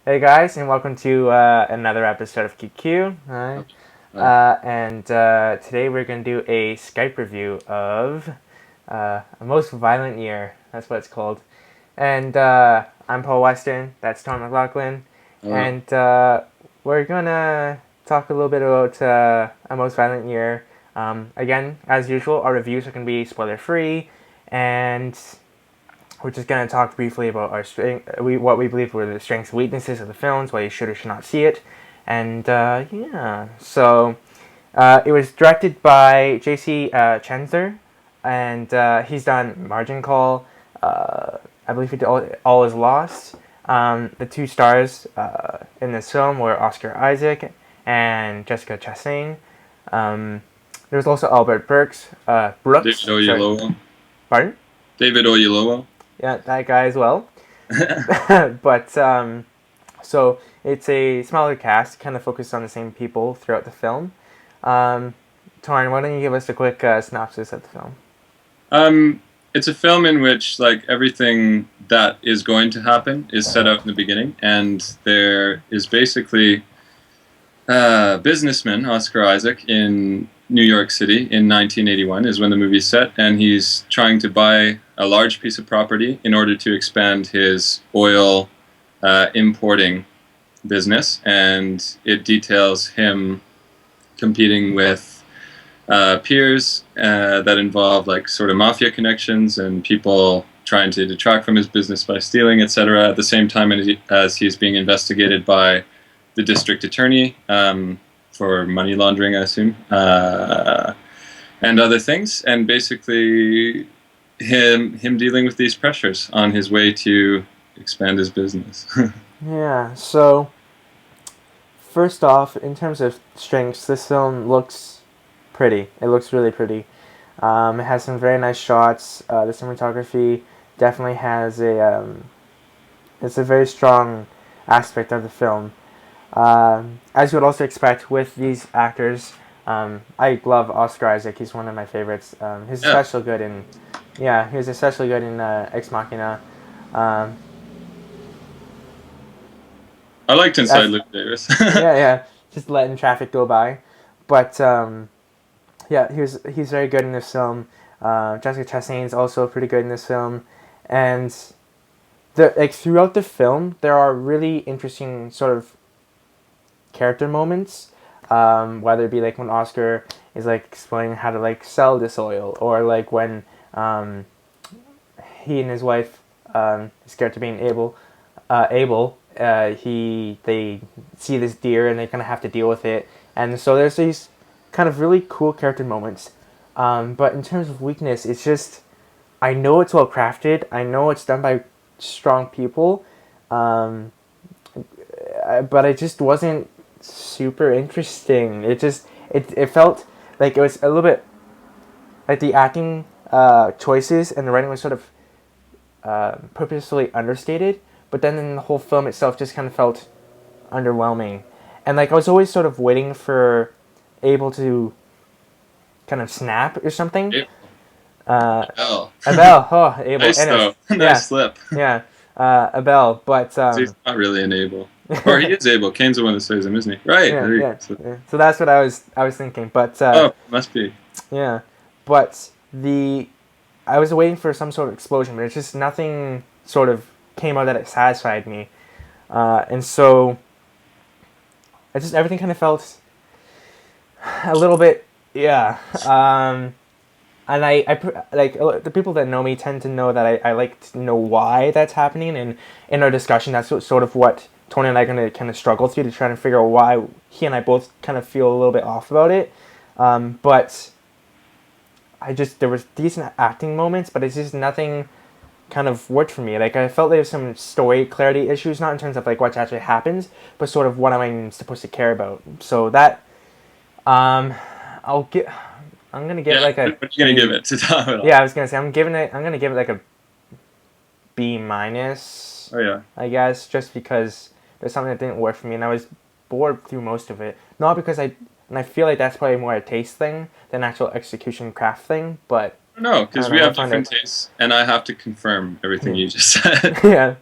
Hey guys, and welcome to another episode of QQ. Hi. Today we're going to do a Skype review of A Most Violent Year. That's what it's called. And I'm Paul Weston. That's Tom McLaughlin. Hello. And we're going to talk a little bit about A Most Violent Year. Again, as usual, our reviews are going to be spoiler free. And we're just going to talk briefly about what we believe were the strengths and weaknesses of the films, why you should or should not see it, and yeah. So it was directed by J.C. Chenzer, and he's done Margin Call. I believe he did All Is Lost. The two stars in this film were Oscar Isaac and Jessica Chastain. There was also Albert David Brooks. Sorry, Oyelowo. pardon? David Oyelowo. Yeah, that guy as well. But so it's a smaller cast, kind of focused on the same people throughout the film. Um, Torin, why don't you give us a quick synopsis of the film? um, it's a film in which everything that is going to happen is set out in the beginning, and there is basically a businessman, Oscar Isaac, in New York City in 1981 is when the movie's set, and he's trying to buy a large piece of property in order to expand his oil importing business, and it details him competing with peers that involve sort of mafia connections and people trying to detract from his business by stealing, etc. At the same time as he's being investigated by the district attorney for money laundering, I assume, and other things, and basically him dealing with these pressures on his way to expand his business. Yeah. So first off, in terms of strengths, this film looks pretty. It looks really pretty. It has some very nice shots. The cinematography definitely has it's a very strong aspect of the film. As you would also expect with these actors, I love Oscar Isaac. He's one of my favorites. He's Yeah, especially good in, yeah, he was especially good in Ex Machina. Um, I liked Inside that's Luke Davis. yeah, yeah, just letting traffic go by. But yeah, he's very good in this film. Jessica Chastain is also pretty good in this film, and throughout the film, there are really interesting sort of character moments, whether it be like when Oscar is like explaining how to like sell this oil, or like when um, he and his wife, his character being Abel, they see this deer and they kind of have to deal with it, and so there's these kind of really cool character moments. But in terms of weakness, it's just I know it's well crafted. I know it's done by strong people, um, but it just wasn't super interesting. It felt like it was a little bit like the acting choices and the writing was sort of purposefully understated, but then in the whole film itself just kind of felt underwhelming. And like I was always sort of waiting for Abel to kind of snap or something. Abel. Uh, Abel. Abel, oh Abel, Nice anyways, though. Nice yeah, slip. yeah, Abel, but So he's not really an Abel. Or he is Abel. Cain's the one that says him, isn't he? Right. yeah, There you go. yeah, yeah. So that's what I was thinking, but Oh, must be. yeah, but the I was waiting for some sort of explosion, but it's just nothing sort of came out that it satisfied me, and so it just everything kind of felt a little bit yeah. And like the people that know me tend to know that I like to know why that's happening, and in our discussion, that's sort of what Tony and I are gonna kind of struggle through to try to figure out why he and I both kind of feel a little bit off about it. But I just there was decent acting moments, but it's just nothing kind of worked for me. Like I felt there was some story clarity issues, not in terms of like what actually happens, but sort of what am I supposed to care about. So that um, I'll get. I'm gonna give it Yeah. like a What are you gonna give B. it to top it Yeah, off? I was gonna say I'm gonna give it like a B minus, Oh yeah. I guess, just because there's something that didn't work for me, and I was bored through most of it. Not because I feel like that's probably more a taste thing than actual execution craft thing, but No, I because don't we know. I have find different it. tastes, and I have to confirm everything you just said. Yeah.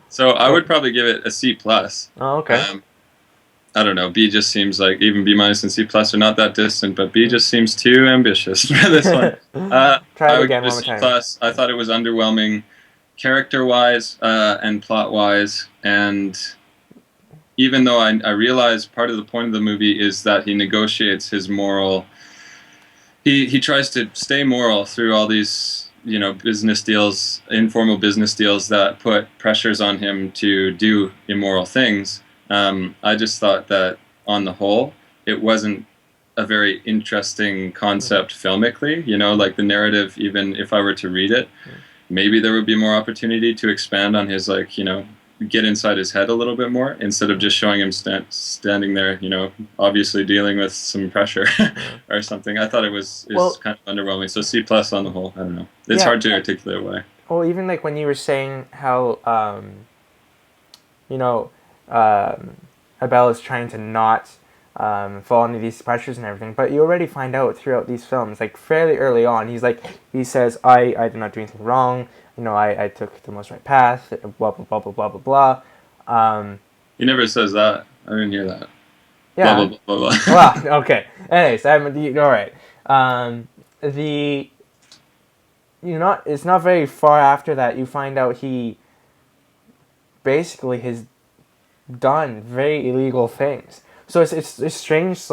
So I But would probably give it a C plus. oh, okay. Um, I don't know. B just seems like even B minus and C plus are not that distant, but B just seems too ambitious for this one. Try I it would again give it a one more C time. plus. I thought it was underwhelming, character wise and plot wise, and even though I realize part of the point of the movie is that he negotiates his moral. He tries to stay moral through all these business deals, informal business deals that put pressures on him to do immoral things. I just thought that on the whole, it wasn't a very interesting concept filmically. Like the narrative, even if I were to read it, maybe there would be more opportunity to expand on his get inside his head a little bit more instead of just showing him standing there, obviously dealing with some pressure or something. I thought it was Well, kind of underwhelming. So C plus on the whole. I don't know. It's yeah. hard to articulate why. Well, even like when you were saying how you know, um, Abel is trying to not fall into these pressures and everything. But you already find out throughout these films, like fairly early on, he says, I did not do anything wrong. I took the most right path. Blah blah blah blah blah blah blah. He never says that. I didn't hear that. Blah blah Yeah. blah blah blah. Well, okay. Anyways, all right. The not it's not very far after that you find out he basically has done very illegal things. So it's strange,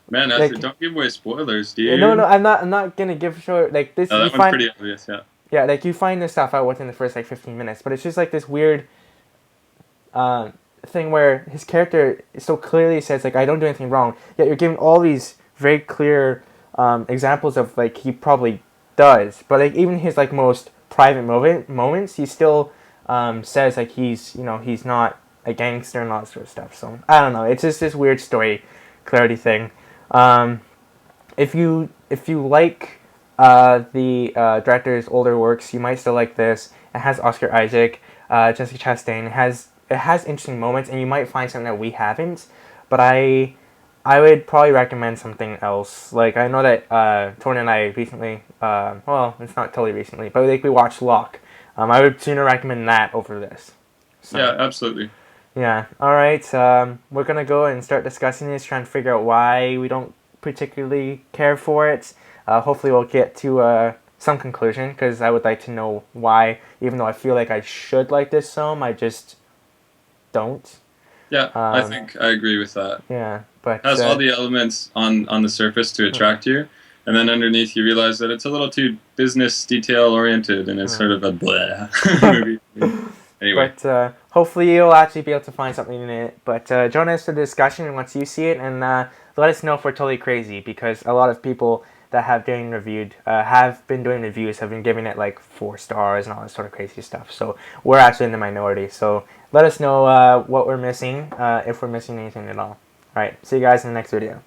Man, like don't give away spoilers, no, dude. I'm not gonna give sure like this. No, You that one's find pretty obvious. Yeah. yeah, like you find this stuff out within the first 15 minutes, but it's just like this weird uh, thing where his character so clearly says like I don't do anything wrong, yet you're given all these very clear examples of like he probably does, but like even his like most private moments, he still says like he's not a gangster and all that sort of stuff. So I don't know. It's just this weird story clarity thing. Um, if you like the director's older works, you might still like this. It has Oscar Isaac, Jessica Chastain. It has interesting moments, and you might find something that we haven't. But I would probably recommend something else. Like I know that Torin and I recently, well, it's not totally recently, but like we watched Locke. I would sooner recommend that over this. So, Yeah, absolutely. yeah. All right. We're gonna go and start discussing this, trying to figure out why we don't particularly care for it. Hopefully, we'll get to some conclusion because I would like to know why. Even though I feel like I should like this film, I just don't. Yeah, I Um, think I agree with that. yeah. But Has all the elements on the surface to attract you, and then underneath you realize that it's a little too business detail oriented, and it's sort of a blah movie. Anyway, But hopefully you'll actually be able to find something in it. But join us for the discussion once you see it, and let us know if we're totally crazy, because a lot of people that have been doing reviews have been giving it like 4 stars and all this sort of crazy stuff. So we're actually in the minority. So let us know what we're missing, if we're missing anything at all. All right, see you guys in the next video.